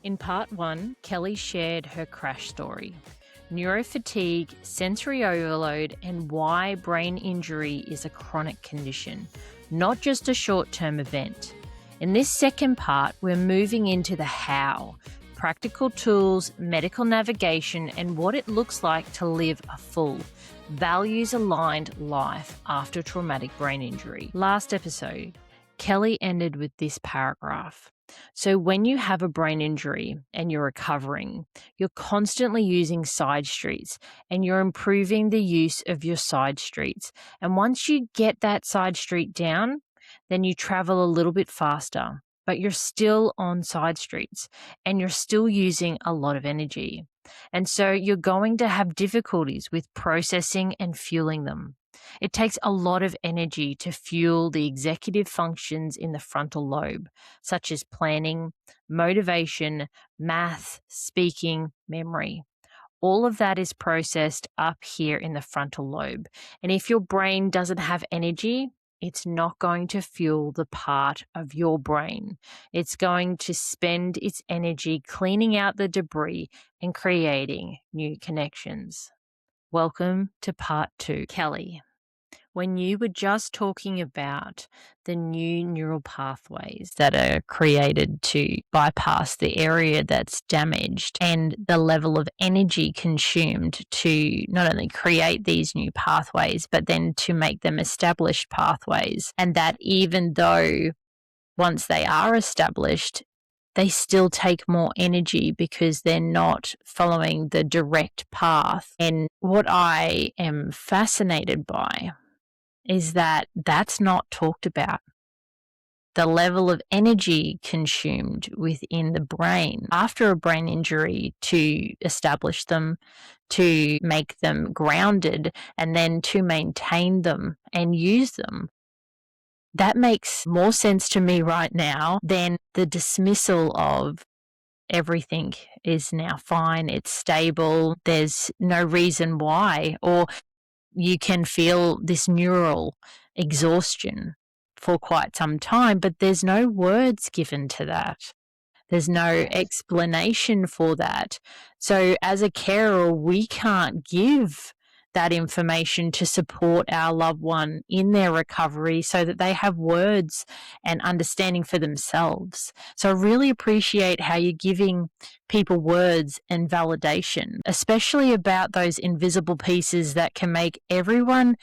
In part one, Kelly shared her crash story, neurofatigue, sensory overload, and why brain injury is a chronic condition, not just a short-term event. In this second part, we're moving into the how, practical tools, medical navigation, and what it looks like to live a full, values-aligned life after traumatic brain injury. Last episode, Kelly ended with this paragraph. So when you have a brain injury and you're recovering, you're constantly using side streets and you're improving the use of your side streets. And once you get that side street down, then you travel a little bit faster, but you're still on side streets and you're still using a lot of energy. And so you're going to have difficulties with processing and fueling them. It takes a lot of energy to fuel the executive functions in the frontal lobe, such as planning, motivation, math, speaking, memory. All of that is processed up here in the frontal lobe. And if your brain doesn't have energy, it's not going to fuel the part of your brain. It's going to spend its energy cleaning out the debris and creating new connections. Welcome to part two. Kelly, when you were just talking about the new neural pathways that are created to bypass the area that's damaged and the level of energy consumed to not only create these new pathways, but then to make them established pathways, and that even though once they are established, they still take more energy because they're not following the direct path. And what I am fascinated by is that that's not talked about. The level of energy consumed within the brain after a brain injury to establish them, to make them grounded, and then to maintain them and use them. That makes more sense to me right now than the dismissal of everything is now fine, it's stable, there's no reason why, or you can feel this neural exhaustion for quite some time, but there's no words given to that. There's no explanation for that. So as a carer, we can't give that information to support our loved one in their recovery so that they have words and understanding for themselves. So I really appreciate how you're giving people words and validation, especially about those invisible pieces that can make everyone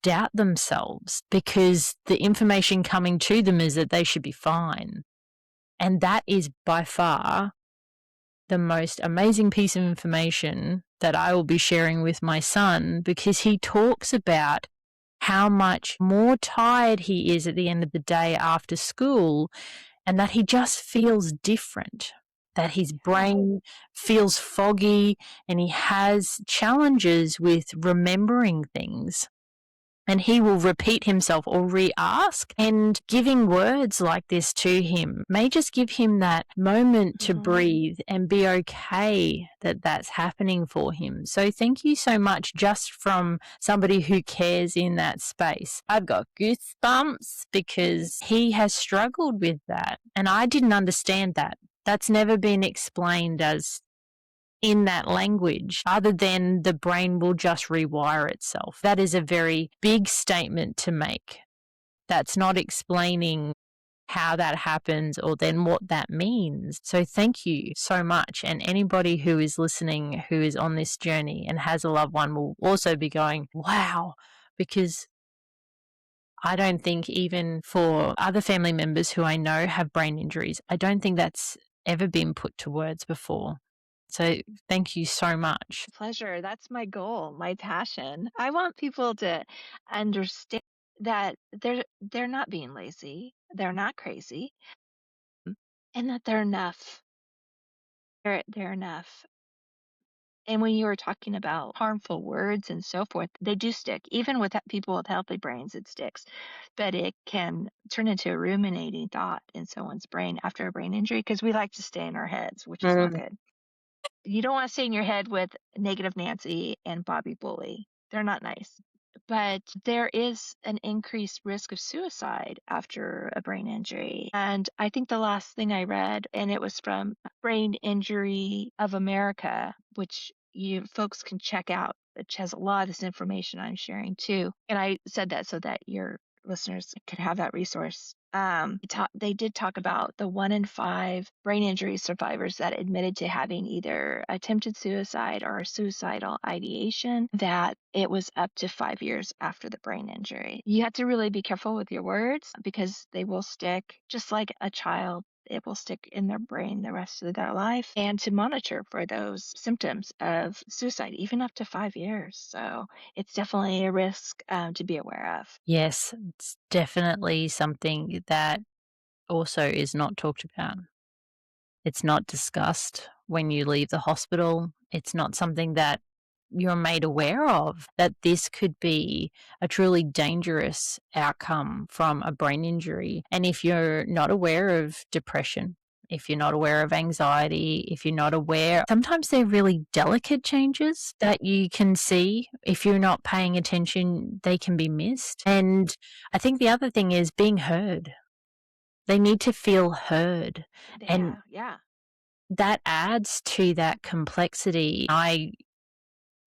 doubt themselves because the information coming to them is that they should be fine. And that is by far the most amazing piece of information that I will be sharing with my son, because he talks about how much more tired he is at the end of the day after school, and that he just feels different, that his brain feels foggy and he has challenges with remembering things. And he will repeat himself or re-ask, and giving words like this to him may just give him that moment to breathe and be okay that that's happening for him. So thank you so much, just from somebody who cares in that space. I've got goosebumps because he has struggled with that, and I didn't understand that. That's never been explained as in that language, other than the brain will just rewire itself. That is a very big statement to make. That's not explaining how that happens or then what that means. So thank you so much. And anybody who is listening who is on this journey and has a loved one will also be going, wow, because I don't think, even for other family members who I know have brain injuries, I don't think that's ever been put to words before. So thank you so much. Pleasure. That's my goal, my passion. I want people to understand that they're not being lazy, they're not crazy, and that they're enough. They're enough. And when you were talking about harmful words and so forth, they do stick. Even with people with healthy brains, it sticks. But it can turn into a ruminating thought in someone's brain after a brain injury, because we like to stay in our heads, which is not good. You don't want to stay in your head with negative Nancy and Bobby Bully. They're not nice. but there is an increased risk of suicide after a brain injury. And I think the last thing I read, and it was from Brain Injury of America, which you folks can check out, which has a lot of this information I'm sharing too. And I said that so that your listeners could have that resource. They did talk about the 1 in 5 brain injury survivors that admitted to having either attempted suicide or suicidal ideation, that it was up to 5 years after the brain injury. You have to really be careful with your words because they will stick just like a child. It will stick in their brain the rest of their life, and to monitor for those symptoms of suicide, even up to 5 years. So it's definitely a risk to be aware of. Yes, it's definitely something that also is not talked about. It's not discussed when you leave the hospital. It's not something that you're made aware of, that this could be a truly dangerous outcome from a brain injury. And if you're not aware of depression, if you're not aware of anxiety, if you're not aware, sometimes they're really delicate changes that you can see. If you're not paying attention, they can be missed. And I think the other thing is being heard. They need to feel heard. And Yeah. that adds to that complexity. I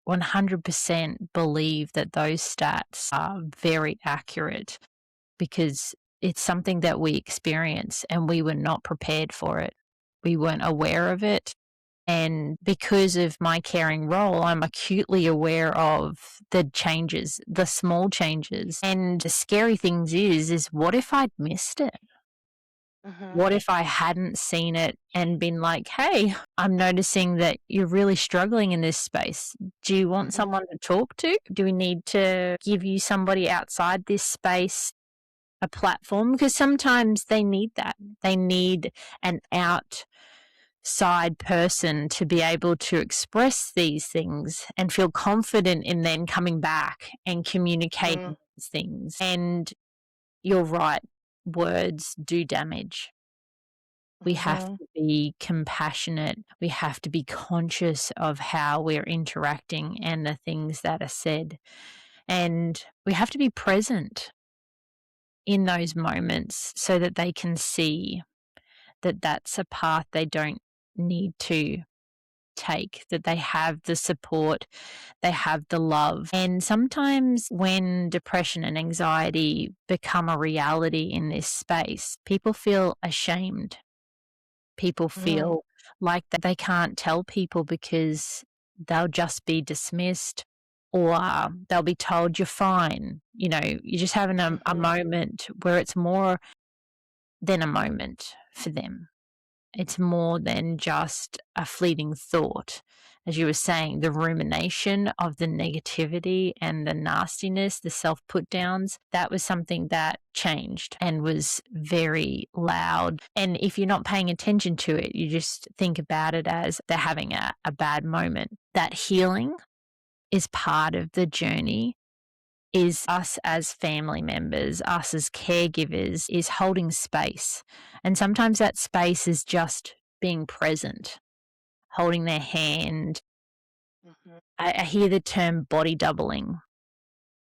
100% believe that those stats are very accurate because it's something that we experience and we were not prepared for it. We weren't aware of it. And because of my caring role, I'm acutely aware of the changes, the small changes. And the scary things is what if I'd missed it? Hmm. What if I hadn't seen it and been like, hey, I'm noticing that you're really struggling in this space. Do you want Hmm. someone to talk to? Do we need to give you somebody outside this space a platform? Because sometimes they need that. They need an outside person to be able to express these things and feel confident in then coming back and communicating these things. And you're right, words do damage. We have Hmm. to be compassionate. We have to be conscious of how we're interacting and the things that are said. And we have to be present in those moments so that they can see that that's a path they don't need to take, that they have the support, they have the love. And sometimes when depression and anxiety become a reality in this space, people feel ashamed. People Hmm. feel like that they can't tell people because they'll just be dismissed or they'll be told you're fine. You know, you're just having a Hmm. moment where it's more than a moment for them. It's more than just a fleeting thought. As you were saying, the rumination of the negativity and the nastiness, the self put downs, that was something that changed and was very loud. And if you're not paying attention to it, you just think about it as they're having a bad moment. That healing is part of the journey, is us as family members, us as caregivers, is holding space. And sometimes that space is just being present, holding their hand. Hmm. I hear the term body doubling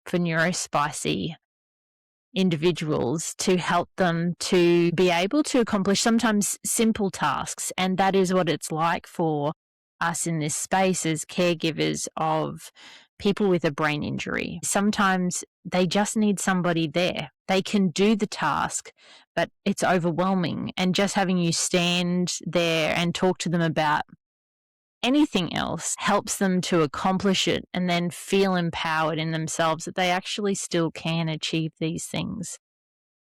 for neurospicy individuals to help them to be able to accomplish sometimes simple tasks. And that is what it's like for us in this space as caregivers of people with a brain injury. Sometimes they just need somebody there. They can do the task, but it's overwhelming. And just having you stand there and talk to them about anything else helps them to accomplish it and then feel empowered in themselves that they actually still can achieve these things.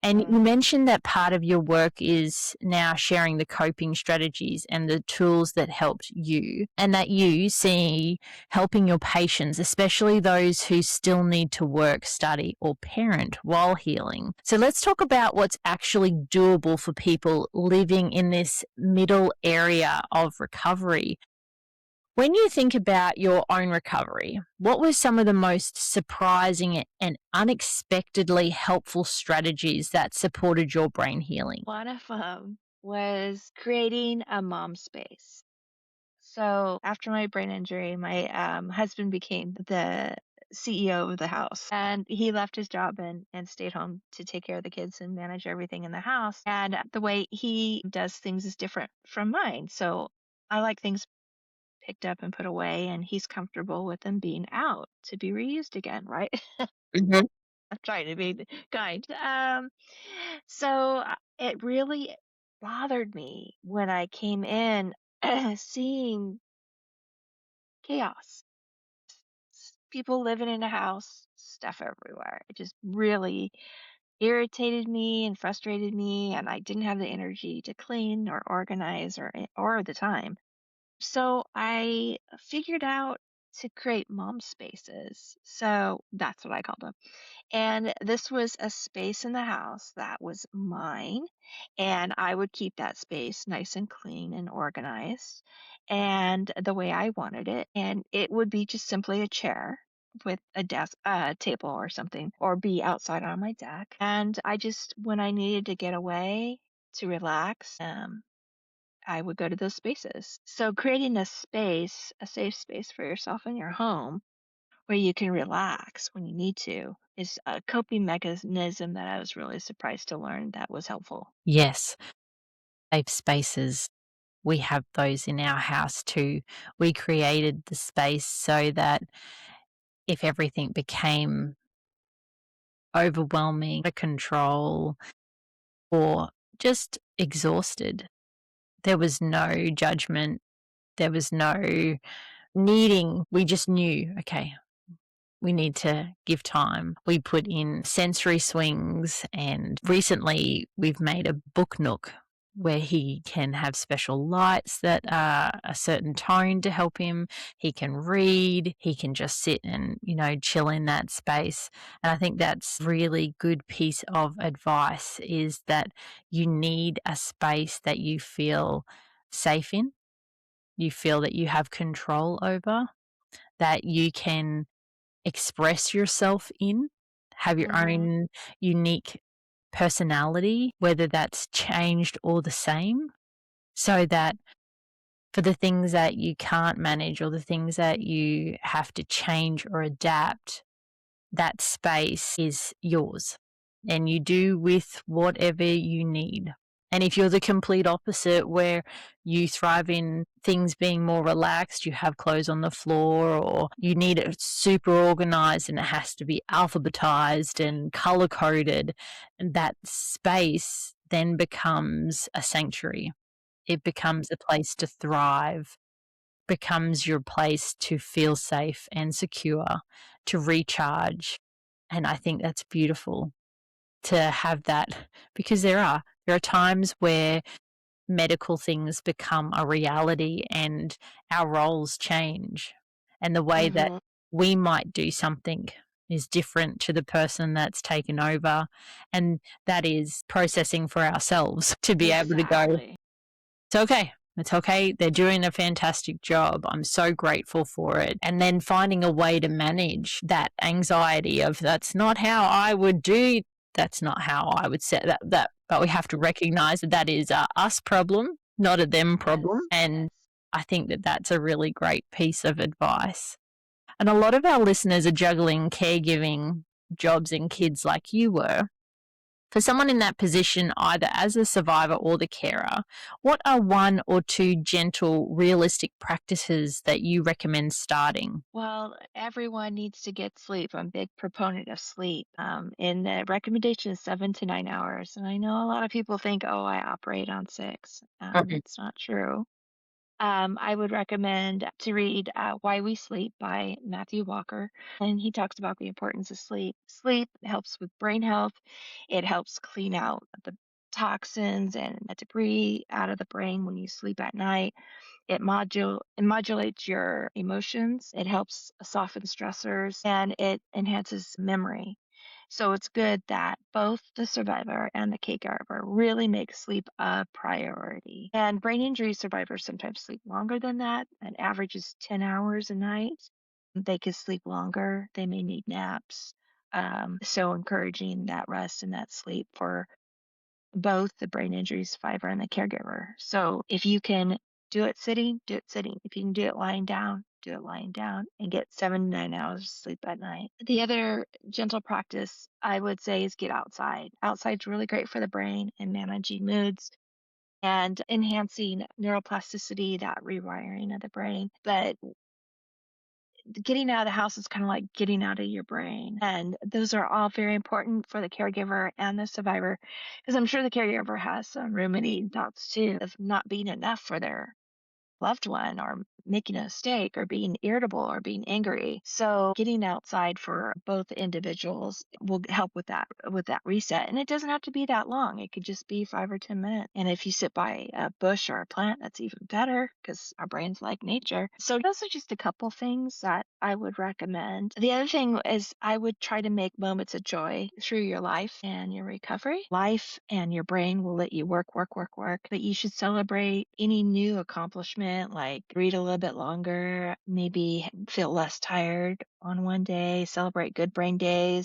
And you mentioned that part of your work is now sharing the coping strategies and the tools that helped you, and that you see helping your patients, especially those who still need to work, study, or parent while healing. So let's talk about what's actually doable for people living in this middle area of recovery. When you think about your own recovery, what were some of the most surprising and unexpectedly helpful strategies that supported your brain healing? One of them was creating a mom space. So after my brain injury, my husband became the CEO of the house. And he left his job and stayed home to take care of the kids and manage everything in the house. And the way he does things is different from mine. So I like things picked up and put away, and he's comfortable with them being out to be reused again, right? Mhm. I'm trying to be kind. So it really bothered me when I came in seeing chaos, people living in a house, stuff everywhere. It just really irritated me and frustrated me, and I didn't have the energy to clean or organize or the time. So I figured out to create mom spaces. So that's what I called them. And this was a space in the house that was mine. And I would keep that space nice and clean and organized and the way I wanted it. And it would be just simply a chair with a desk, table or something, or be outside on my deck. And I just, when I needed to get away to relax, I would go to those spaces. So creating a space, a safe space for yourself in your home where you can relax when you need to is a coping mechanism that I was really surprised to learn that was helpful. Yes, safe spaces. We have those in our house too. We created the space so that if everything became overwhelming, out of control, or just exhausted, there was no judgment. There was no needing. We just knew, okay, we need to give time. We put in sensory swings, and recently we've made a book nook where he can have special lights that are a certain tone to help him. He can read, he can just sit and, chill in that space. And I think that's really good piece of advice is that you need a space that you feel safe in, you feel that you have control over, that you can express yourself in, have your Hmm. own unique personality, whether that's changed or the same, so that for the things that you can't manage or the things that you have to change or adapt, that space is yours and you do with whatever you need. And if you're the complete opposite, where you thrive in things being more relaxed, you have clothes on the floor, or you need it super organized and it has to be alphabetized and color coded, and that space then becomes a sanctuary. It becomes a place to thrive, becomes your place to feel safe and secure, to recharge. And I think that's beautiful to have that because there are times where medical things become a reality and our roles change. And the way that Hmm. we might do something is different to the person that's taken over. And that is processing for ourselves to be able to go, Exactly. it's okay. It's okay. They're doing a fantastic job. I'm so grateful for it. And then finding a way to manage that anxiety of that's not how I would do. That's not how I would set that. But we have to recognize that that is a us problem, not a them problem. Yes. And I think that that's a really great piece of advice. And a lot of our listeners are juggling caregiving jobs and kids like you were. For someone in that position, either as a survivor or the carer, what are one or two gentle, realistic practices that you recommend starting? Well, everyone needs to get sleep. I'm a big proponent of sleep. And the recommendation is 7 to 9 hours. And I know a lot of people think, oh, I operate on six. Mhm. It's not true. I would recommend to read Why We Sleep by Matthew Walker. And he talks about the importance of sleep. Sleep helps with brain health, it helps clean out the toxins and the debris out of the brain when you sleep at night. It modulates your emotions, it helps soften stressors, and it enhances memory. So it's good that both the survivor and the caregiver really make sleep a priority. And brain injury survivors sometimes sleep longer than that. An average is 10 hours a night. They could sleep longer. They may need naps. So encouraging that rest and that sleep for both the brain injury survivor and the caregiver. So if you can do it sitting, do it sitting. If you can do it lying down, do it lying down and get 7 to 9 hours of sleep at night. The other gentle practice I would say is get outside. Outside's really great for the brain and managing moods and enhancing neuroplasticity, that rewiring of the brain. But getting out of the house is kind of like getting out of your brain. And those are all very important for the caregiver and the survivor, because I'm sure the caregiver has some ruminating thoughts too of not being enough for their loved one, or making a mistake, or being irritable, or being angry. So getting outside for both individuals will help with that reset. And it doesn't have to be that long. It could just be 5 or 10 minutes. And if you sit by a bush or a plant, that's even better, because our brains like nature. So those are just a couple things that I would recommend. The other thing is I would try to make moments of joy through your life and your recovery. Life and your brain will let you work, work, work, work, but you should celebrate any new accomplishment, like read a little bit longer, maybe feel less tired on one day, celebrate good brain days.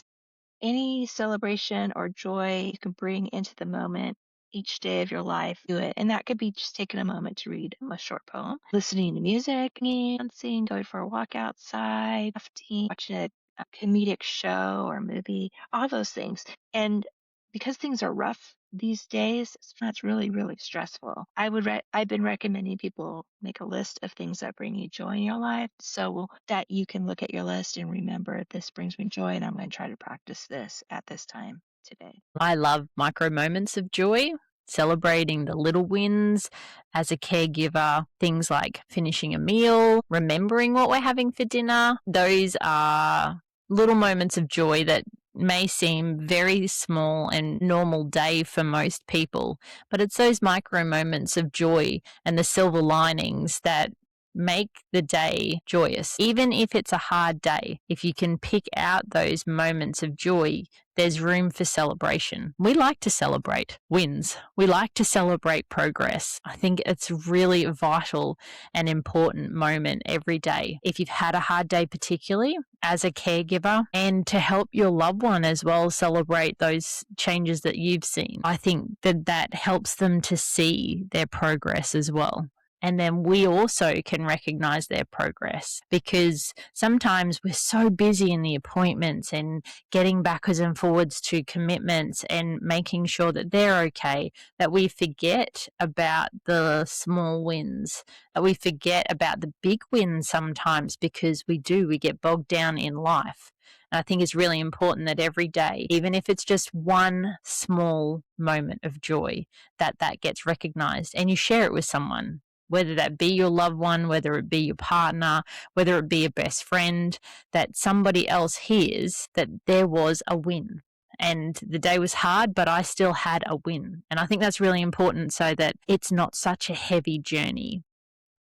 Any celebration or joy you can bring into the moment each day of your life, do it. And that could be just taking a moment to read a short poem, listening to music, dancing, going for a walk outside, crafting, watching a comedic show or movie, all those things. And because things are rough these days, it's really, really stressful. I've been recommending people make a list of things that bring you joy in your life, so that you can look at your list and remember, this brings me joy, and I'm going to try to practice this at this time today. I love micro moments of joy, celebrating the little wins as a caregiver, things like finishing a meal, remembering what we're having for dinner. Those are little moments of joy that may seem very small and normal day for most people, but it's those micro moments of joy and the silver linings that make the day joyous. Even if it's a hard day, if you can pick out those moments of joy, there's room for celebration. We like to celebrate wins. We like to celebrate progress. I think it's really vital and important moment every day. If you've had a hard day, particularly as a caregiver, and to help your loved one as well celebrate those changes that you've seen, I think that helps them to see their progress as well. And then we also can recognize their progress, because sometimes we're so busy in the appointments and getting backwards and forwards to commitments and making sure that they're okay, that we forget about the small wins, that we forget about the big wins sometimes, because we get bogged down in life. And I think it's really important that every day, even if it's just one small moment of joy, that gets recognized and you share it with someone, whether that be your loved one, whether it be your partner, whether it be a best friend, that somebody else hears that there was a win. And the day was hard, but I still had a win. And I think that's really important, so that it's not such a heavy journey.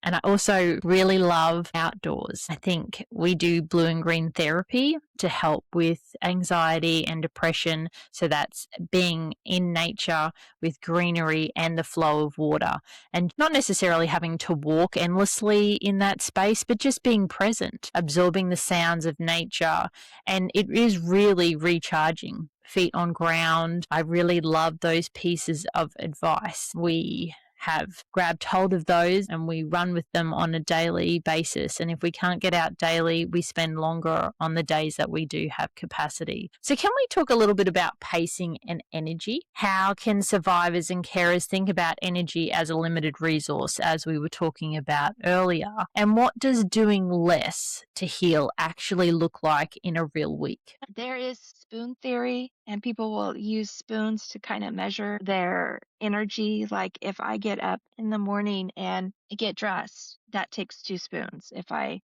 And I also really love outdoors. I think we do blue and green therapy to help with anxiety and depression. So that's being in nature with greenery and the flow of water, and not necessarily having to walk endlessly in that space, but just being present, absorbing the sounds of nature. And it is really recharging. Feet on ground. I really love those pieces of advice. We have grabbed hold of those and we run with them on a daily basis. And if we can't get out daily, we spend longer on the days that we do have capacity. So can we talk a little bit about pacing and energy? How can survivors and carers think about energy as a limited resource, as we were talking about earlier? And what does doing less to heal actually look like in a real week? There is spoon theory, and people will use spoons to kind of measure their energy. Like if I get up in the morning and I get dressed, that takes 2 spoons. If I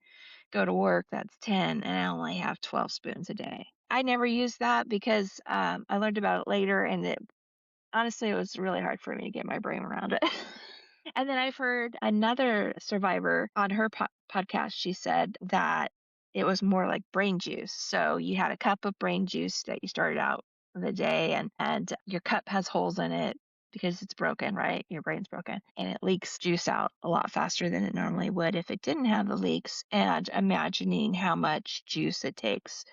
go to work, that's 10, and I only have 12 spoons a day. I never use that because I learned about it later, and honestly, it was really hard for me to get my brain around it. And then I've heard another survivor on her podcast. She said that it was more like brain juice. So you had a cup of brain juice that you started out the day, and your cup has holes in it because it's broken, right? Your brain's broken, and it leaks juice out a lot faster than it normally would if it didn't have the leaks. And imagining how much juice it takes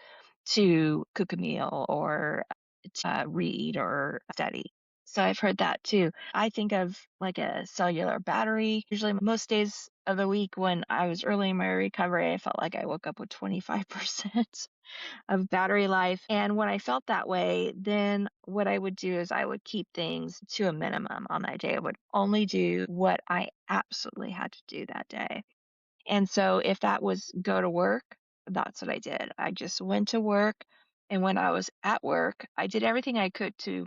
to cook a meal or to read or study. So I've heard that too. I think of like a cellular battery. Usually, most days of the week when I was early in my recovery, I felt like I woke up with 25% of battery life. And when I felt that way, then what I would do is I would keep things to a minimum on that day. I would only do what I absolutely had to do that day. And so if that was go to work, that's what I did. I just went to work. And when I was at work, I did everything I could to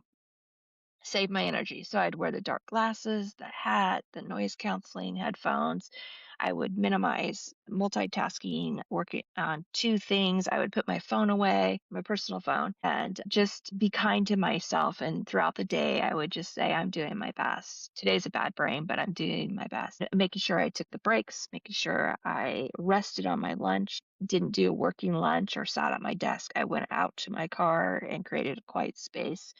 save my energy. So I'd wear the dark glasses, the hat, the noise canceling headphones. I would minimize multitasking, working on two things. I would put my phone away, my personal phone, and just be kind to myself. And throughout the day, I would just say, I'm doing my best. Today's a bad brain, but I'm doing my best. Making sure I took the breaks, making sure I rested on my lunch, didn't do a working lunch or sat at my desk. I went out to my car and created a quiet space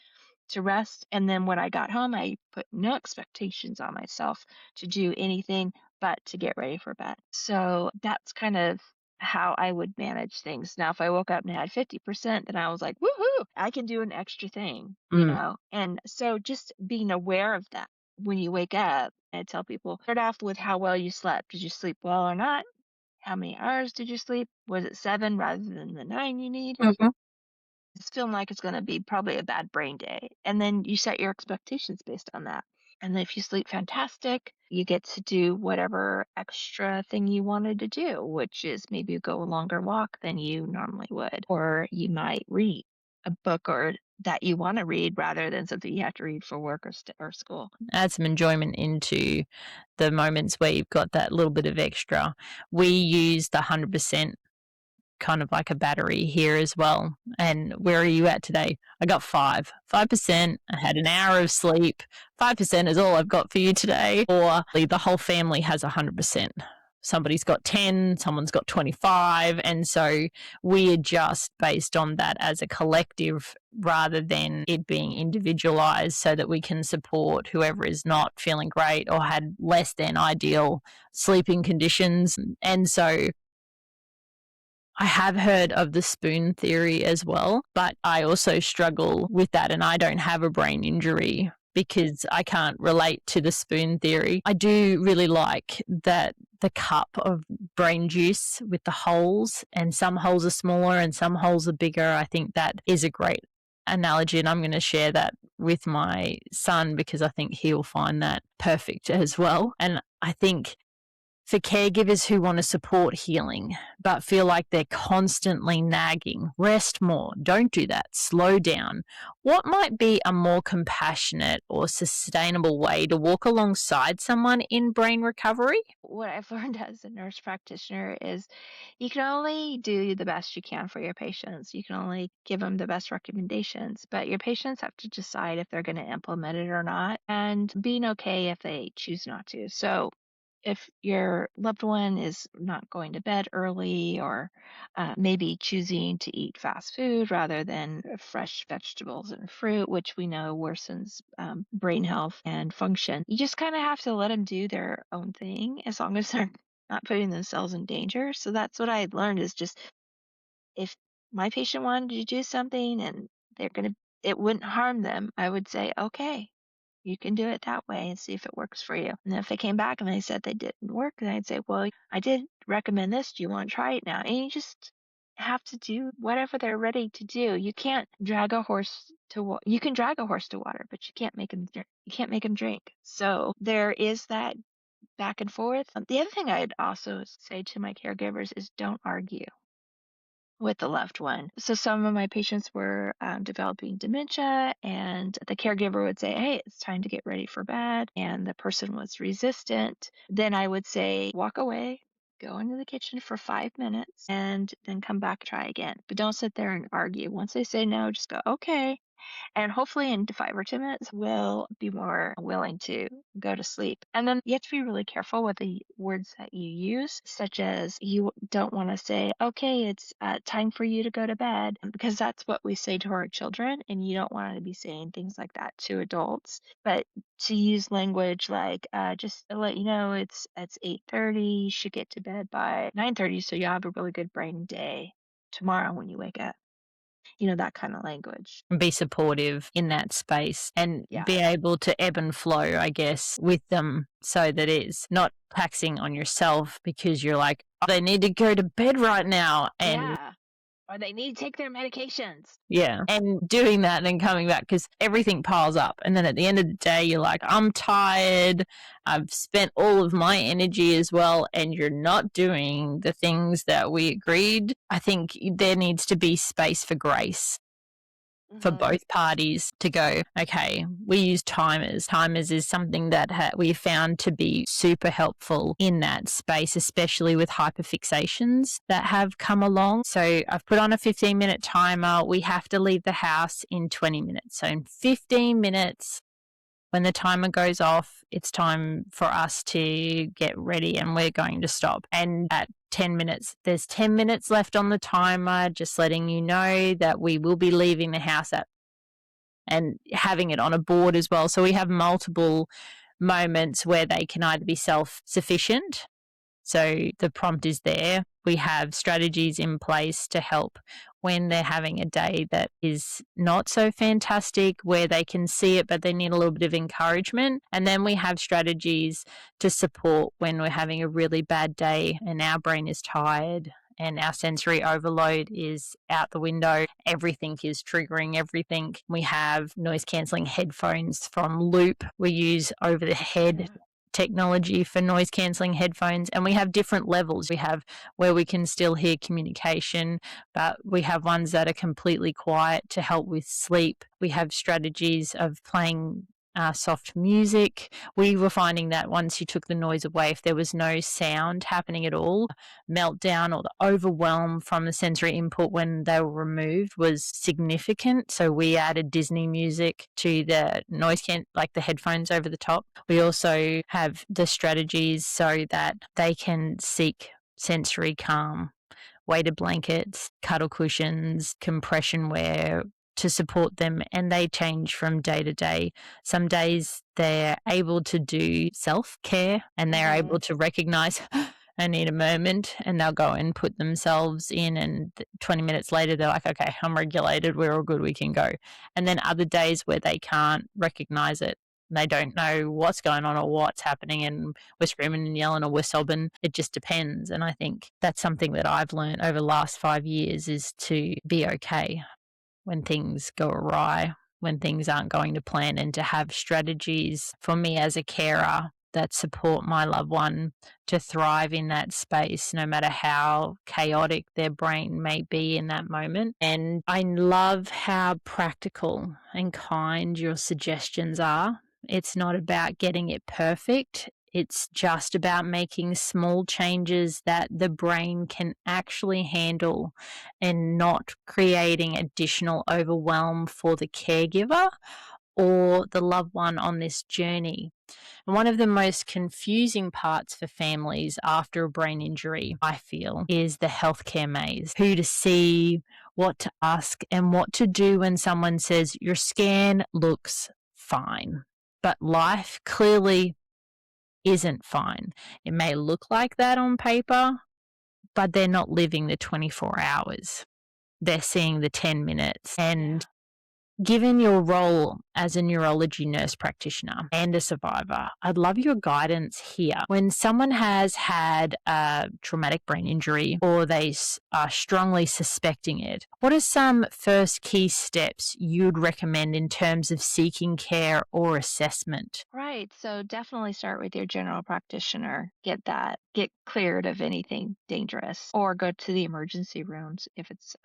to rest. And then when I got home, I put no expectations on myself to do anything but to get ready for bed. So that's kind of how I would manage things. Now, if I woke up and had 50%, then I was like, woohoo, I can do an extra thing, you Mm. know? And so just being aware of that when you wake up, I tell people, start off with how well you slept. Did you sleep well or not? How many hours did you sleep? Was it 7 rather than the 9 you need? Mhm. It's feeling like it's going to be probably a bad brain day. And then you set your expectations based on that. And then if you sleep fantastic, you get to do whatever extra thing you wanted to do, which is maybe go a longer walk than you normally would, or you might read a book or that you want to read rather than something you have to read for work or school. Add some enjoyment into the moments where you've got that little bit of extra. We use the 100% kind of like a battery here as well. And where are you at today? I got 5%. I had an hour of sleep. 5% is all I've got for you today. Or the whole family has 100%. Somebody's got 10, someone's got 25. And so we adjust based on that as a collective rather than it being individualized so that we can support whoever is not feeling great or had less than ideal sleeping conditions. And so I have heard of the spoon theory as well, but I also struggle with that and I don't have a brain injury because I can't relate to the spoon theory. I do really like that the cup of brain juice with the holes, and some holes are smaller and some holes are bigger. I think that is a great analogy, and I'm going to share that with my son because I think he'll find that perfect as well. And I think for caregivers who want to support healing but feel like they're constantly nagging, rest more, don't do that, slow down. What might be a more compassionate or sustainable way to walk alongside someone in brain recovery? What I've learned as a nurse practitioner is you can only do the best you can for your patients. You can only give them the best recommendations, but your patients have to decide if they're going to implement it or not, and being okay if they choose not to. So if your loved one is not going to bed early or maybe choosing to eat fast food rather than fresh vegetables and fruit, which we know worsens brain health and function, you just kind of have to let them do their own thing as long as they're not putting themselves in danger. So that's what I learned is just if my patient wanted to do something and they're going to, it wouldn't harm them, I would say, okay, you can do it that way and see if it works for you. And if they came back and they said they didn't work, then I'd say, well, I did recommend this. Do you want to try it now? And you just have to do whatever they're ready to do. You can't drag a horse to water. You can drag a horse to water, but you can't make him drink. You can't make him drink. So there is that back and forth. The other thing I'd also say to my caregivers is don't argue with the loved one. So some of my patients were developing dementia, and the caregiver would say, hey, it's time to get ready for bed. And the person was resistant. Then I would say, walk away, go into the kitchen for 5 minutes, and then come back, try again. But don't sit there and argue. Once they say no, just go, okay. And hopefully in 5 or 10 minutes, we'll be more willing to go to sleep. And then you have to be really careful with the words that you use, such as you don't want to say, okay, it's time for you to go to bed, because that's what we say to our children. And you don't want to be saying things like that to adults. But to use language like, just to let you know, it's 8:30, you should get to bed by 9:30 so you'll have a really good brain day tomorrow when you wake up. that kind of language. And be supportive in that space and Yeah. be able to ebb and flow, I guess, with them so that it's not taxing on yourself because you're like, "Oh, they need to go to bed right now." And Yeah. Or they need to take their medications. yeah, and doing that and then coming back because everything piles up. And then at the end of the day, you're like, I'm tired. I've spent all of my energy as well. And you're not doing the things that we agreed. I think there needs to be space for grace for Hmm. both parties to go, okay, we use timers. Timers is something that we found to be super helpful in that space, especially with hyperfixations that have come along. So I've put on a 15-minute timer. We have to leave the house in 20 minutes. So in 15 minutes, when the timer goes off, it's time for us to get ready and we're going to stop. And at 10 minutes, there's 10 minutes left on the timer, just letting you know that we will be leaving the house at, and having it on a board as well. So we have multiple moments where they can either be self sufficient. So the prompt is there. We have strategies in place to help when they're having a day that is not so fantastic, where they can see it, but they need a little bit of encouragement. And then we have strategies to support when we're having a really bad day and our brain is tired and our sensory overload is out the window. Everything is triggering everything. We have noise cancelling headphones from Loop. We use over the head technology for noise cancelling headphones, and we have different levels. We have where we can still hear communication, but we have ones that are completely quiet to help with sleep. We have strategies of playing soft music. We were finding that once you took the noise away, if there was no sound happening at all, meltdown or the overwhelm from the sensory input when they were removed was significant. So we added Disney music to the like the headphones over the top. We also have the strategies so that they can seek sensory calm, weighted blankets, cuddle cushions, compression wear to support them, and they change from day to day. Some days they're able to do self-care and they're able to recognize I need a moment, and they'll go and put themselves in, and 20 minutes later they're like, okay, I'm regulated, we're all good, we can go. And then other days where they can't recognize it, they don't know what's going on or what's happening, and we're screaming and yelling or we're sobbing. It just depends. And I think that's something that I've learned over the last 5 years is to be okay when things go awry, when things aren't going to plan, and to have strategies for me as a carer that support my loved one to thrive in that space, no matter how chaotic their brain may be in that moment. And I love how practical and kind your suggestions are. It's not about getting it perfect. It's just about making small changes that the brain can actually handle and not creating additional overwhelm for the caregiver or the loved one on this journey. And one of the most confusing parts for families after a brain injury, I feel, is the healthcare maze. Who to see, what to ask, and what to do when someone says, your scan looks fine. But life clearly isn't fine. It may look like that on paper, but they're not living the 24 hours. They're seeing the 10 minutes. And given your role as a neurology nurse practitioner and a survivor, I'd love your guidance here. When someone has had a traumatic brain injury or they are strongly suspecting it, what are some first key steps you'd recommend in terms of seeking care or assessment? Right. So definitely start with your general practitioner. Get cleared of anything dangerous, or go to the emergency rooms if it's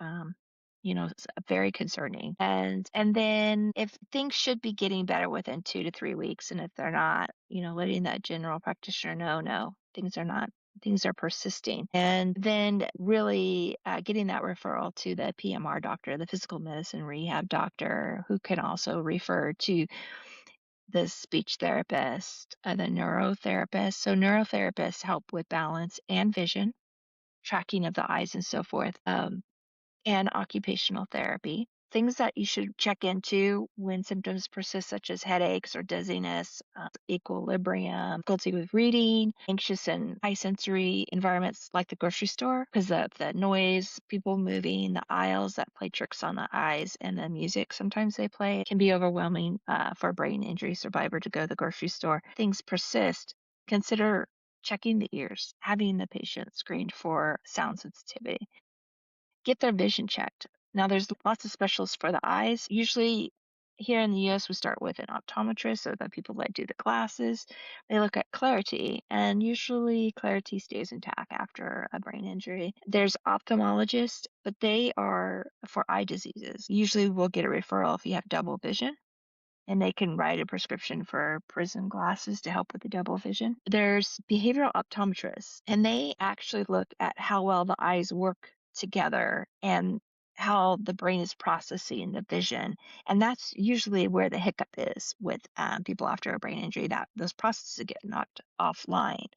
very concerning. And then if things should be getting better within 2 to 3 weeks, and if they're not, letting that general practitioner know, no, things are not. Things are persisting. And then really getting that referral to the PMR doctor, the physical medicine rehab doctor, who can also refer to the speech therapist, the neurotherapist. So neurotherapists help with balance and vision, tracking of the eyes and so forth, and occupational therapy. things that you should check into when symptoms persist, such as headaches or dizziness, equilibrium, difficulty with reading, anxious and high sensory environments like the grocery store, because of the noise, people moving, the aisles that play tricks on the eyes, and the music sometimes they play can be overwhelming for a brain injury survivor to go to the grocery store. Things persist. Consider checking the ears, having the patient screened for sound sensitivity. Get their vision checked. Now, there's lots of specialists for the eyes. Usually, here in the US, we start with an optometrist, so the people that do the glasses. They look at clarity, and usually clarity stays intact after a brain injury. There's ophthalmologists, but they are for eye diseases. Usually, we'll get a referral if you have double vision, and they can write a prescription for prism glasses to help with the double vision. There's behavioral optometrists, and they actually look at how well the eyes work together and how the brain is processing the vision. And that's usually where the hiccup is with people after a brain injury, that those processes get knocked offline.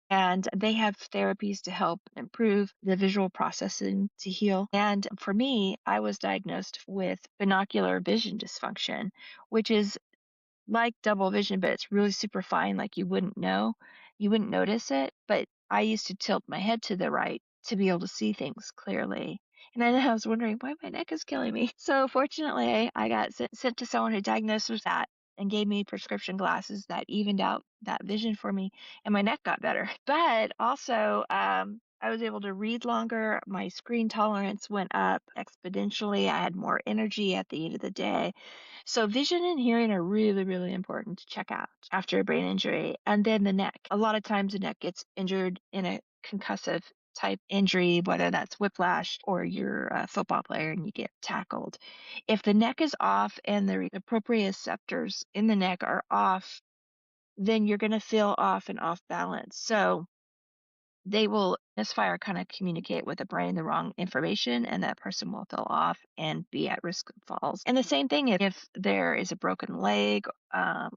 And they have therapies to help improve the visual processing to heal. And for me, I was diagnosed with binocular vision dysfunction, which is like double vision, but it's really super fine, like you wouldn't know. You wouldn't notice it, but I used to tilt my head to the right to be able to see things clearly. And then I was wondering why my neck is killing me. So fortunately, I got sent to someone who diagnosed with that and gave me prescription glasses that evened out that vision for me, and my neck got better. But also, I was able to read longer. My screen tolerance went up exponentially. I had more energy at the end of the day. So vision and hearing are really, really important to check out after a brain injury. And then the neck. A lot of times the neck gets injured in a concussive type injury, whether that's whiplash or you're a football player and you get tackled. If the neck is off and the proprioceptors in the neck are off, then you're going to feel off and off balance. So they will misfire, kind of communicate with the brain the wrong information, and that person will feel off and be at risk of falls. And the same thing if there is a broken leg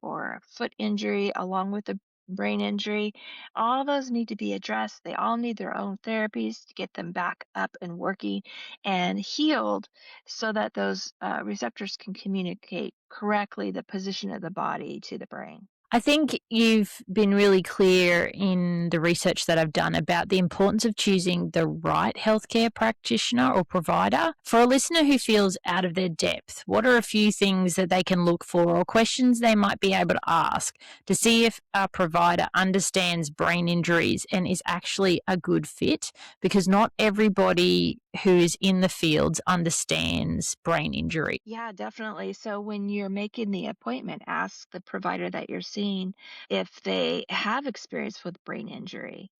or a foot injury along with a brain injury, all those need to be addressed. They all need their own therapies to get them back up and working and healed so that those receptors can communicate correctly the position of the body to the brain. I think you've been really clear in the research that I've done about the importance of choosing the right healthcare practitioner or provider. For a listener who feels out of their depth, what are a few things that they can look for or questions they might be able to ask to see if a provider understands brain injuries and is actually a good fit? Because not everybody who is in the fields understands brain injury. Yeah, definitely. So when you're making the appointment, ask the provider that you're seeing if they have experience with brain injury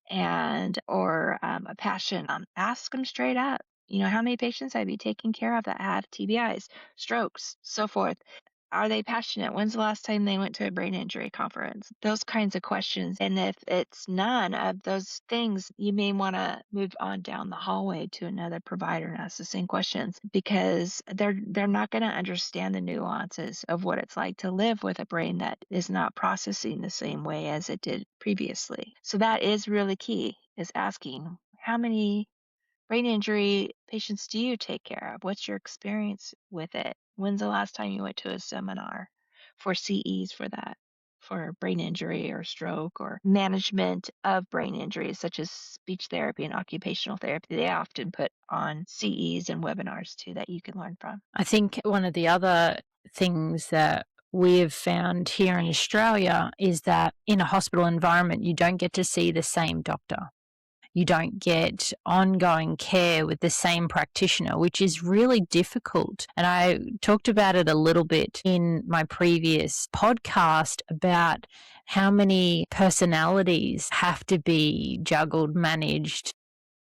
and or a passion. Ask them straight up. How many patients have you taken care of that have TBIs, strokes, so forth? Are they passionate? When's the last time they went to a brain injury conference? Those kinds of questions. And if it's none of those things, you may want to move on down the hallway to another provider and ask the same questions, because they're not going to understand the nuances of what it's like to live with a brain that is not processing the same way as it did previously. So that is really key, is asking how many brain injury patients do you take care of? What's your experience with it? When's the last time you went to a seminar for CEs for that, for brain injury or stroke or management of brain injuries, such as speech therapy and occupational therapy? They often put on CEs and webinars too that you can learn from. I think one of the other things that we've found here in Australia is that in a hospital environment, you don't get to see the same doctor. You don't get ongoing care with the same practitioner, which is really difficult. And I talked about it a little bit in my previous podcast about how many personalities have to be juggled, managed,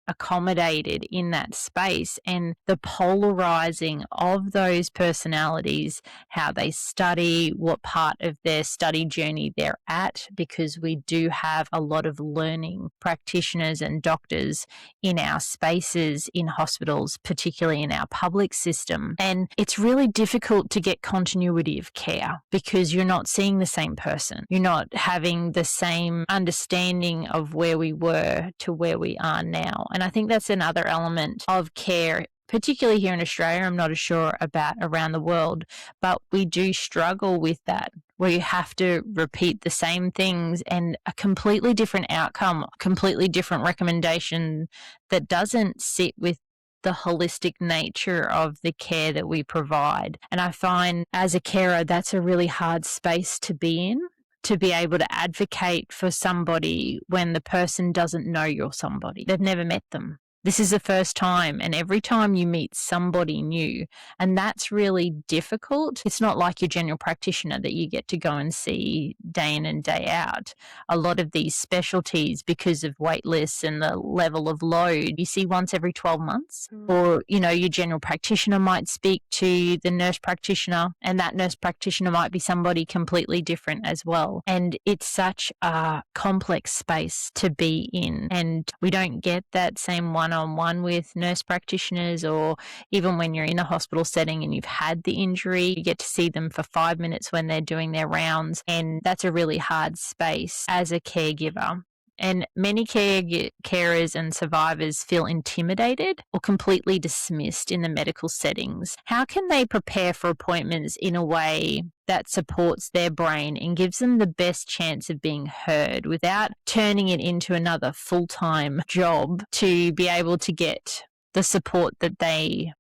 accommodated in that space, and the polarizing of those personalities, how they study, what part of their study journey they're at, because we do have a lot of learning practitioners and doctors in our spaces in hospitals, particularly in our public system. And it's really difficult to get continuity of care because you're not seeing the same person. You're not having the same understanding of where we were to where we are now. And I think that's another element of care particularly here in Australia. I'm not as sure about around the world, but we do struggle with that, where you have to repeat the same things and a completely different outcome, completely different recommendation that doesn't sit with the holistic nature of the care that we provide. And I find as a carer, that's a really hard space to be in, to be able to advocate for somebody when the person doesn't know you're somebody. They've never met them. This is the first time, and every time you meet somebody new, and that's really difficult. It's not like your general practitioner that you get to go and see day in and day out. A lot of these specialties, because of wait lists and the level of load, you see once every 12 months. Or, your general practitioner might speak to the nurse practitioner, and that nurse practitioner might be somebody completely different as well. And it's such a complex space to be in, and we don't get that same one-on-one with nurse practitioners, or even when you're in a hospital setting and you've had the injury, you get to see them for 5 minutes when they're doing their rounds, and that's a really hard space as a caregiver. And many carers and survivors feel intimidated or completely dismissed in the medical settings. How can they prepare for appointments in a way that supports their brain and gives them the best chance of being heard without turning it into another full-time job, to be able to get the support that they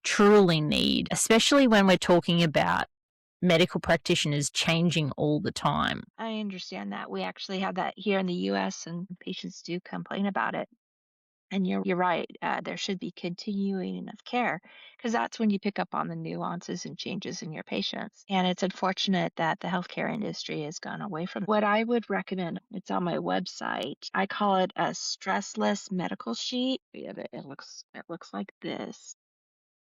truly need, especially when we're talking about medical practitioners changing all the time? I understand that. We actually have that here in the US, and patients do complain about it. And you're right. There should be continuing of care, because that's when you pick up on the nuances and changes in your patients. And it's unfortunate that the healthcare industry has gone away from what I would recommend. It's on my website. I call it a stressless medical sheet. It looks like this.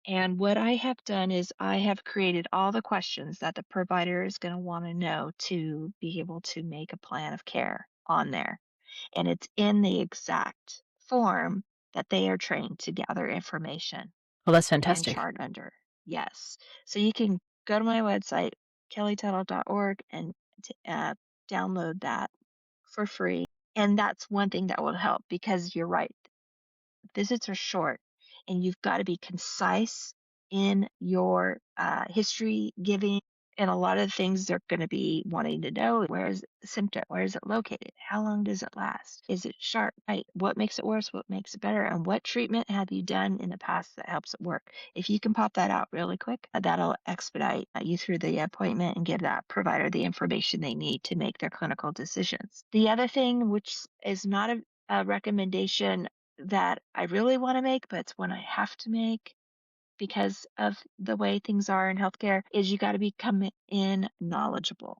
And what I have done is I have created all the questions that the provider is going to want to know to be able to make a plan of care on there. And it's in the exact form that they are trained to gather information Well, that's and fantastic. chart under. Yes. So you can go to my website, kellytuttle.org, and download that for free. And that's one thing that will help, because you're right. Visits are short, and you've got to be concise in your history giving. And a lot of things they're going to be wanting to know: where is the symptom? Where is it located? How long does it last? Is it sharp? Right? What makes it worse? What makes it better? And what treatment have you done in the past that helps it work? If you can pop that out really quick, that'll expedite you through the appointment and give that provider the information they need to make their clinical decisions. The other thing, which is not a recommendation that I really want to make, but it's one I have to make because of the way things are in healthcare, is you got to become in knowledgeable.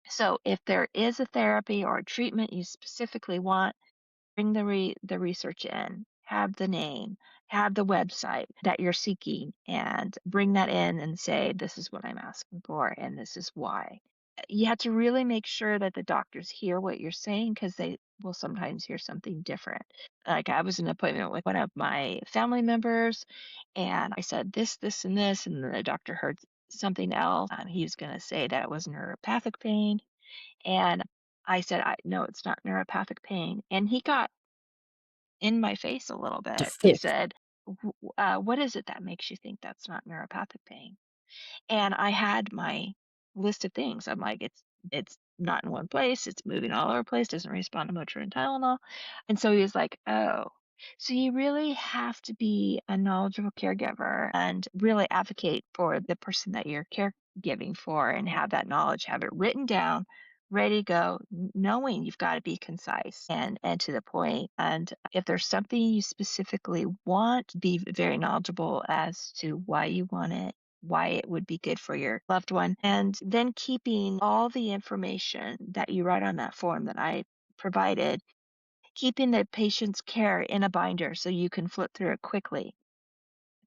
So if there is a therapy or a treatment you specifically want, bring the research in, have the name, have the website that you're seeking, and bring that in and say, this is what I'm asking for and this is why. You have to really make sure that the doctors hear what you're saying, because they will sometimes hear something different. Like, I was in an appointment with one of my family members, and I said this, and this, and then the doctor heard something else. He was going to say that it was neuropathic pain, and I said, no, it's not neuropathic pain. And he got in my face a little bit. He Fifth. said, what is it that makes you think that's not neuropathic pain? And I had my list of things. I'm like, it's not in one place, it's moving all over the place, doesn't respond to Motrin and Tylenol. And so he was like, oh. So you really have to be a knowledgeable caregiver and really advocate for the person that you're caregiving for, and have that knowledge, have it written down, ready to go, knowing you've got to be concise and to the point. And if there's something you specifically want, be very knowledgeable as to why you want it, why it would be good for your loved one, and then keeping all the information that you write on that form that I provided, keeping the patient's care in a binder so you can flip through it quickly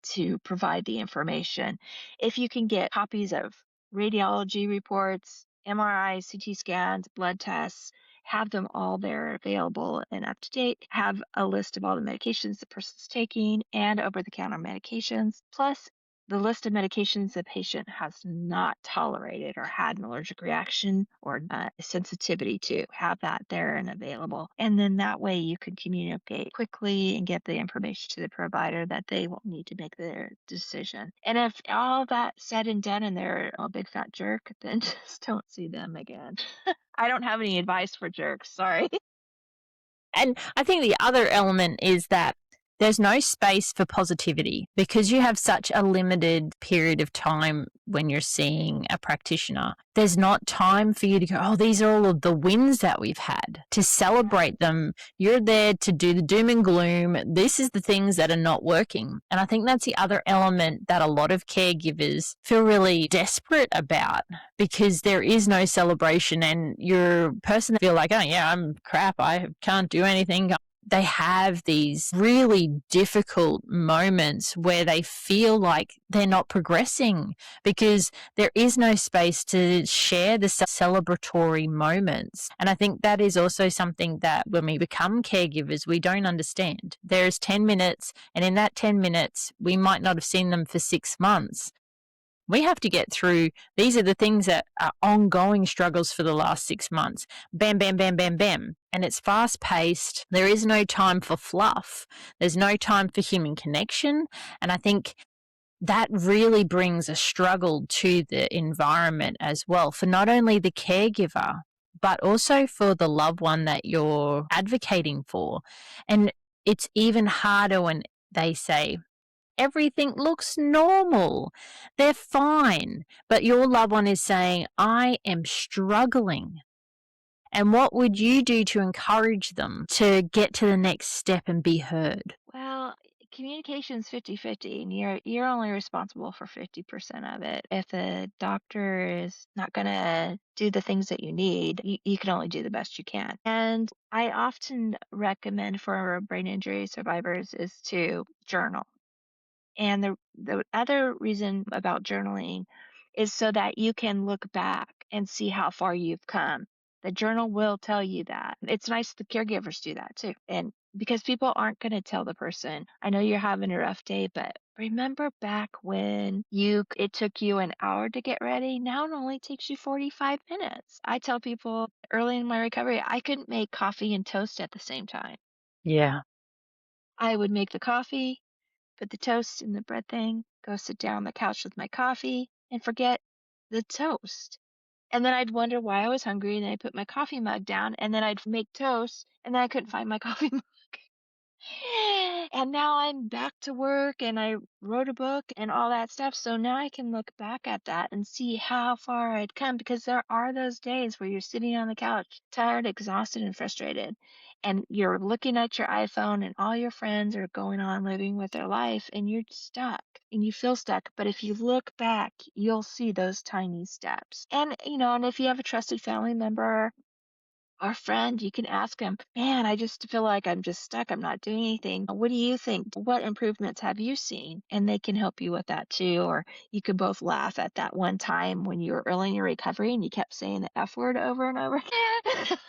to provide the information. If you can get copies of radiology reports, MRIs, CT scans, blood tests, have them all there available and up to date. Have a list of all the medications the person's taking and over the counter medications, plus the list of medications the patient has not tolerated or had an allergic reaction or sensitivity to. Have that there and available. And then that way you can communicate quickly and get the information to the provider that they will need to make their decision. And if all that said and done and they're a big fat jerk, then just don't see them again. I don't have any advice for jerks. Sorry. And I think the other element is that there's no space for positivity because you have such a limited period of time when you're seeing a practitioner. There's not time for you to go, oh, these are all of the wins that we've had, to celebrate them. You're there to do the doom and gloom. This is the things that are not working. And I think that's the other element that a lot of caregivers feel really desperate about, because there is no celebration and your person feel like, oh yeah, I'm crap, I can't do anything. They have these really difficult moments where they feel like they're not progressing because there is no space to share the celebratory moments. And I think that is also something that when we become caregivers, we don't understand. There's 10 minutes, and in that 10 minutes, we might not have seen them for 6 months. We have to get through. These are the things that are ongoing struggles for the last 6 months. Bam, bam, bam, bam, bam. And it's fast paced. There is no time for fluff. There's no time for human connection. And I think that really brings a struggle to the environment as well, for not only the caregiver, but also for the loved one that you're advocating for. And it's even harder when they say, everything looks normal. They're fine. But your loved one is saying, I am struggling. And what would you do to encourage them to get to the next step and be heard? Well, communication's 50-50, and you're only responsible for 50% of it. If the doctor is not going to do the things that you need, you can only do the best you can. And I often recommend for brain injury survivors is to journal. And the other reason about journaling is so that you can look back and see how far you've come. The journal will tell you that. It's nice the caregivers do that too. And because people aren't going to tell the person, I know you're having a rough day, but remember back when it took you an hour to get ready? Now it only takes you 45 minutes. I tell people early in my recovery, I couldn't make coffee and toast at the same time. Yeah. I would make the coffee, put the toast in the bread thing, go sit down on the couch with my coffee, and forget the toast. And then I'd wonder why I was hungry, and then I'd put my coffee mug down, and then I'd make toast, and then I couldn't find my coffee mug. And now I'm back to work and I wrote a book and all that stuff. So now I can look back at that and see how far I'd come, because there are those days where you're sitting on the couch, tired, exhausted, and frustrated. And you're looking at your iPhone and all your friends are going on living with their life and you're stuck and you feel stuck. But if you look back, you'll see those tiny steps. And if you have a trusted family member, our friend, you can ask them, man, I just feel like I'm just stuck. I'm not doing anything. What do you think? What improvements have you seen? And they can help you with that too. Or you could both laugh at that one time when you were early in your recovery and you kept saying the F word over and over again.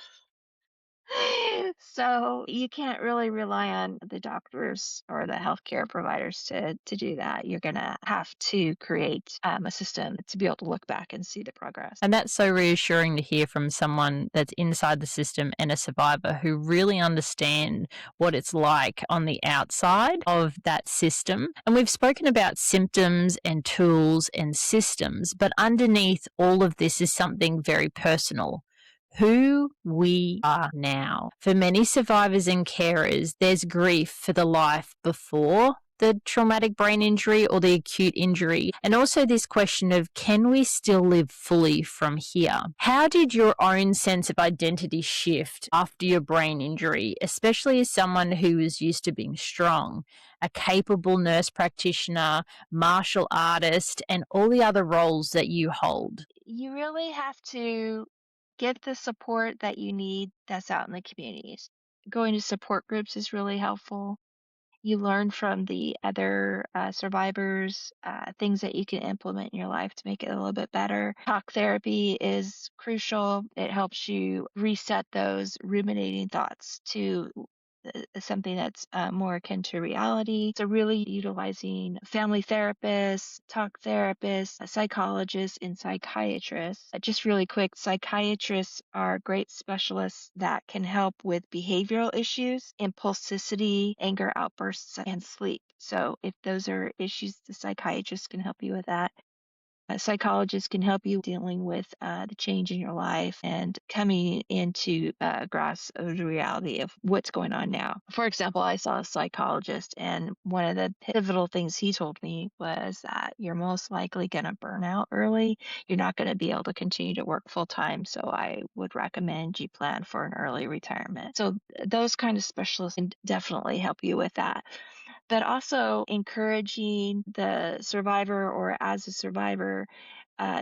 So you can't really rely on the doctors or the healthcare providers to do that. You're going to have to create a system to be able to look back and see the progress. And that's so reassuring to hear from someone that's inside the system and a survivor who really understand what it's like on the outside of that system. And we've spoken about symptoms and tools and systems, but underneath all of this is something very personal: who we are now. For many survivors and carers, there's grief for the life before the traumatic brain injury or the acute injury, and also this question of, can we still live fully from here? How did your own sense of identity shift after your brain injury, especially as someone who is used to being strong, a capable nurse practitioner, martial artist, and all the other roles that you hold? You really have to get the support that you need that's out in the communities. Going to support groups is really helpful. You learn from the other survivors, things that you can implement in your life to make it a little bit better. Talk therapy is crucial. It helps you reset those ruminating thoughts to something that's more akin to reality. So really utilizing family therapists, talk therapists, psychologists, and psychiatrists. Just really quick, psychiatrists are great specialists that can help with behavioral issues, impulsivity, anger outbursts, and sleep. So if those are issues, the psychiatrist can help you with that. A psychologist can help you dealing with the change in your life and coming into grasp of the reality of what's going on now. For example, I saw a psychologist, and one of the pivotal things he told me was that you're most likely going to burn out early. You're not going to be able to continue to work full time. So I would recommend you plan for an early retirement. So those kind of specialists can definitely help you with that, but also encouraging the survivor or as a survivor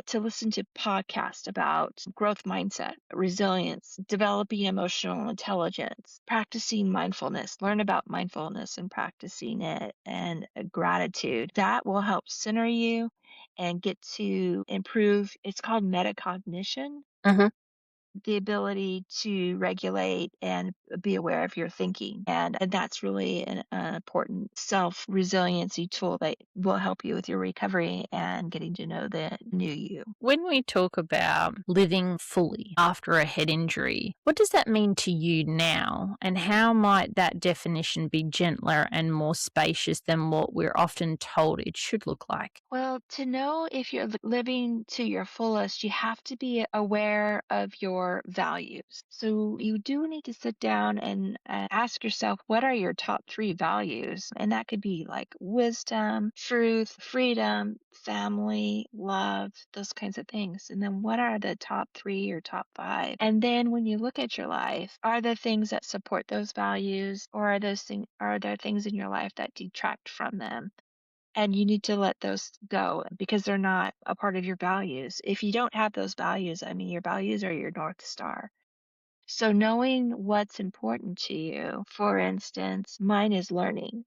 to listen to podcasts about growth mindset, resilience, developing emotional intelligence, practicing mindfulness, learn about mindfulness and practicing it, and gratitude. That will help center you and get to improve. It's called metacognition, the ability to regulate and be aware of your thinking. And that's really an important self resiliency tool that will help you with your recovery and getting to know the new you. When we talk about living fully after a head injury, what does that mean to you now? And how might that definition be gentler and more spacious than what we're often told it should look like? Well, to know if you're living to your fullest, you have to be aware of your values. So you do need to sit down and ask yourself, what are your top three values? And that could be like wisdom, truth, freedom, family, love, those kinds of things. And then what are the top three or top five? And then when you look at your life, are there things that support those values, or are there things in your life that detract from them? And you need to let those go because they're not a part of your values. If you don't have those values, I mean, your values are your North Star. So knowing what's important to you, for instance, mine is learning.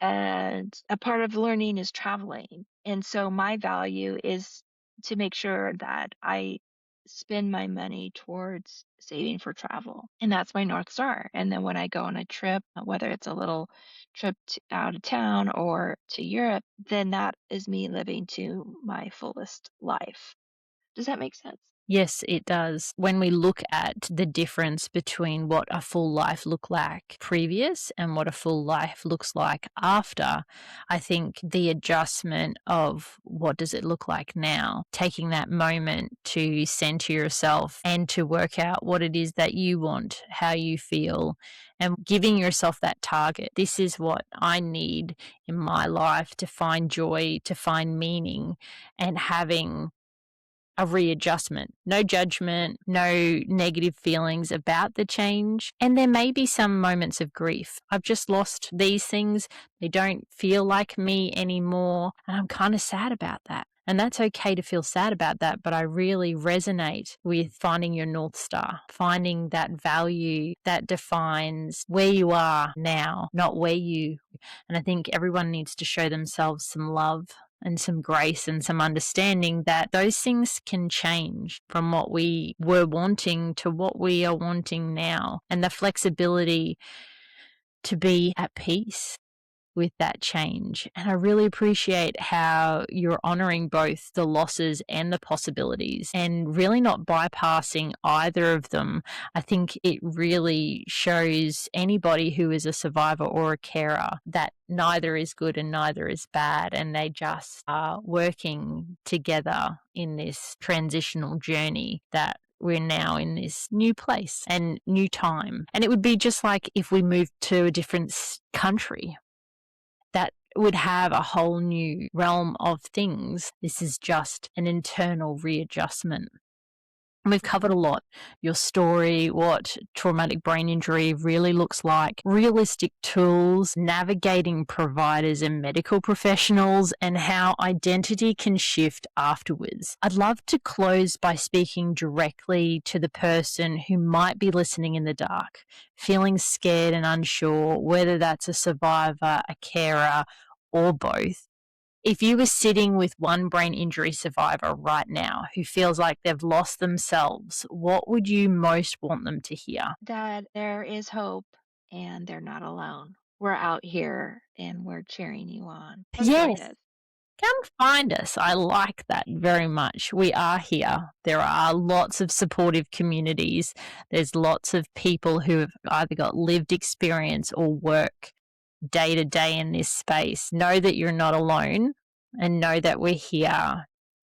And a part of learning is traveling. And so my value is to make sure that I spend my money towards saving for travel. And that's my North Star. And then when I go on a trip, whether it's a little trip out of town or to Europe, then that is me living to my fullest life. Does that make sense? Yes, it does. When we look at the difference between what a full life looked like previous and what a full life looks like after, I think the adjustment of what does it look like now, taking that moment to center yourself and to work out what it is that you want, how you feel, and giving yourself that target. This is what I need in my life to find joy, to find meaning, and having a readjustment. No judgment, no negative feelings about the change. And there may be some moments of grief. I've just lost these things. They don't feel like me anymore. And I'm kind of sad about that. And that's okay to feel sad about that, but I really resonate with finding your North Star, finding that value that defines where you are now, not where you. And I think everyone needs to show themselves some love and some grace and some understanding that those things can change from what we were wanting to what we are wanting now, and the flexibility to be at peace with that change. And I really appreciate how you're honoring both the losses and the possibilities and really not bypassing either of them. I think it really shows anybody who is a survivor or a carer that neither is good and neither is bad, and they just are working together in this transitional journey that we're now in this new place and new time. And it would be just like if we moved to a different country, that would have a whole new realm of things. This is just an internal readjustment. And we've covered a lot. Your story, what traumatic brain injury really looks like, realistic tools, navigating providers and medical professionals, and how identity can shift afterwards. I'd love to close by speaking directly to the person who might be listening in the dark, feeling scared and unsure, whether that's a survivor, a carer, or both. If you were sitting with one brain injury survivor right now who feels like they've lost themselves, what would you most want them to hear? That there is hope. and they're not alone. We're out here and we're cheering you on. Come join Yes. us. Come find us. I like that very much. We are here. There are lots of supportive communities. There's lots of people who have either got lived experience or work day to day in this space. Know that you're not alone and know that we're here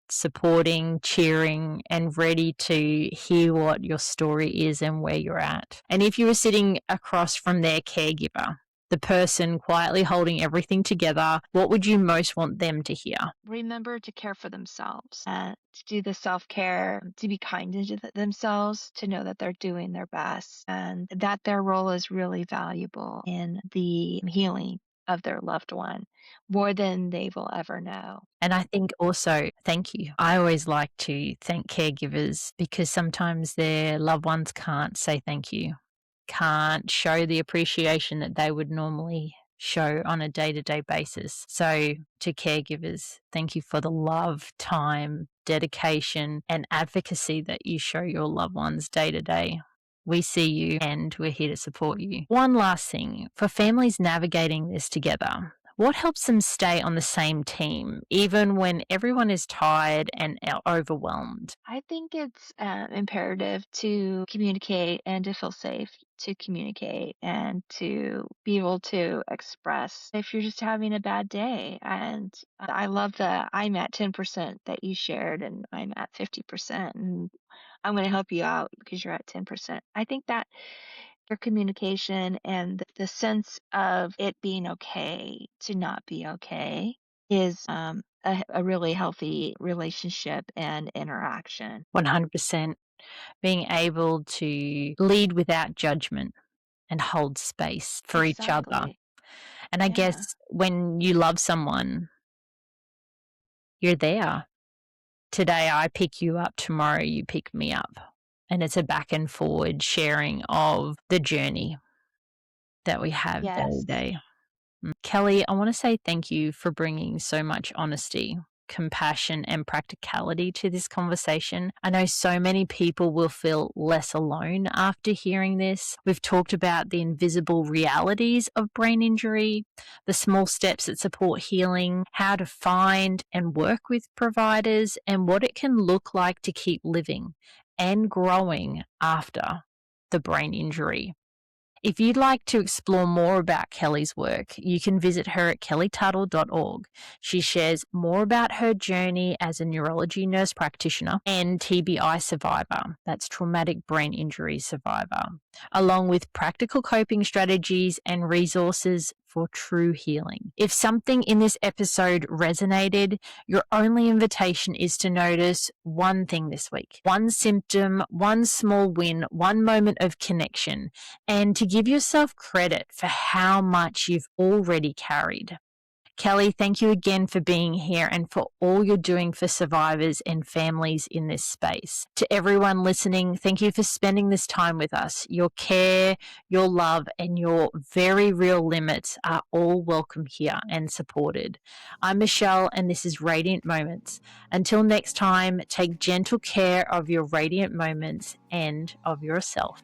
supporting, cheering, and ready to hear what your story is and where you're at. And if you were sitting across from their caregiver, the person quietly holding everything together, what would you most want them to hear? Remember to care for themselves, to do the self care, to be kind to themselves, to know that they're doing their best and that their role is really valuable in the healing of their loved one more than they will ever know. And I think also, thank you. I always like to thank caregivers because sometimes their loved ones can't say thank you, can't show the appreciation that they would normally show on a day to day basis. So, to caregivers, thank you for the love, time, dedication, and advocacy that you show your loved ones day to day. We see you and we're here to support you. One last thing for families navigating this together, what helps them stay on the same team, even when everyone is tired and overwhelmed? I think it's imperative to communicate and to feel safe to communicate and to be able to express if you're just having a bad day. And I love the I'm at 10% that you shared, and I'm at 50%. And I'm going to help you out because you're at 10%. I think that your communication and the sense of it being okay to not be okay is a really healthy relationship and interaction. 100%. Being able to lead without judgment and hold space for each other. Exactly. And I Yeah. guess when you love someone, you're there. Today I pick you up, tomorrow you pick me up. And it's a back and forward sharing of the journey that we have day to Yes. day. Kelly, I want to say thank you for bringing so much honesty, compassion, and practicality to this conversation. I know so many people will feel less alone after hearing this. We've talked about the invisible realities of brain injury, the small steps that support healing, how to find and work with providers, and what it can look like to keep living and growing after the brain injury. If you'd like to explore more about Kelly's work, you can visit her at kellytuttle.org. She shares more about her journey as a neurology nurse practitioner and TBI survivor, that's traumatic brain injury survivor, along with practical coping strategies and resources for true healing. If something in this episode resonated, your only invitation is to notice one thing this week, one symptom, one small win, one moment of connection, and to give yourself credit for how much you've already carried. Kelly, thank you again for being here and for all you're doing for survivors and families in this space. To everyone listening, thank you for spending this time with us. Your care, your love, and your very real limits are all welcome here and supported. I'm Michelle, and this is Radiant Moments. Until next time, take gentle care of your radiant moments and of yourself.